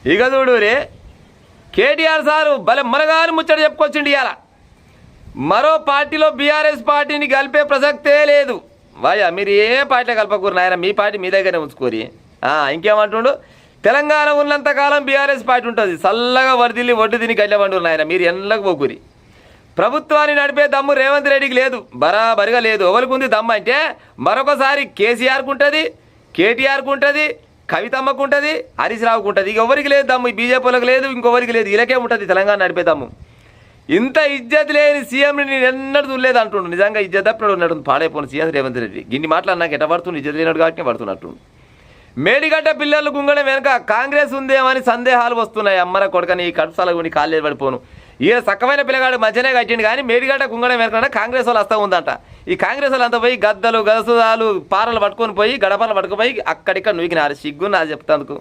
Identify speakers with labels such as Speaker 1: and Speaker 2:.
Speaker 1: ఇక చూడు రే కేటీఆర్ సారు భలే మనగాని ముచ్చట చెప్పుకొచ్చిండి ఇవాళ. మరో పార్టీలో బీఆర్ఎస్ పార్టీని కలిపే ప్రసక్తే లేదు. వాయా మీరు ఏ పార్టీలో కలపకూరు నాయన, మీ పార్టీ మీ దగ్గరనే ఉంచుకోరి. ఇంకేమంటుండు, తెలంగాణ ఉన్నంతకాలం బీఆర్ఎస్ పార్టీ ఉంటుంది, చల్లగా వడిదిల్లి ఒడ్డు తిని గడ్డబండు నాయన, మీరు ఎన్నలకు పోకూరి. ప్రభుత్వాన్ని నడిపే దమ్ము రేవంత్ రెడ్డికి లేదు, బరాబరిగా లేదు. ఎవరికి ఉంది దమ్ము అంటే మరొకసారి కేసీఆర్కు ఉంటుంది, కేటీఆర్కు ఉంటుంది, కవితమ్మకు ఉంటుంది, హరీష్ రావుకు ఉంటుంది. ఇక ఎవరికి లేదు దమ్ము, బీజేపీలకు లేదు, ఇంకొవరికి లేదు, ఇలాకే ఉంటుంది తెలంగాణ నడిపే దమ్ము. ఇంత ఇజ్జత్ లేని సీఎంని నేను ఎన్నడూ చూడలేదు అంటుండు. నిజంగా ఇజ్జత్ అప్పుడు ఉన్నట్టు పాడైపోయిన సీఎం రేవంత్ రెడ్డి. గిన్ని మాటలు నాకు ఎట్ట పడుతుంది, ఇజ్జత్ లేనట్టు కాబట్టి పడుతున్నట్టు. మేడిగడ్డ పిల్లలు గుంగడం వెనక కాంగ్రెస్ ఉందేమని సందేహాలు వస్తున్నాయి. అమ్మర కొడుకని కడుపుసాల గుండి కాళ్ళు పడిపోను. ఈయన చక్కమైన పిల్లగాడు మధ్యనే కట్టిండు, కానీ మేడిగడ్డ గుంగడం వెనక కాంగ్రెస్ వాళ్ళు వస్తూ ఉందంట. ఈ కాంగ్రెస్ వాళ్ళు అంతా పోయి గద్దలు గదసుదాలు పారలు పట్టుకొని పోయి గడపలు పట్టుకుపోయి అక్కడిక్కడ నూకినారు. సిగ్గు నాది చెప్తాందుకు.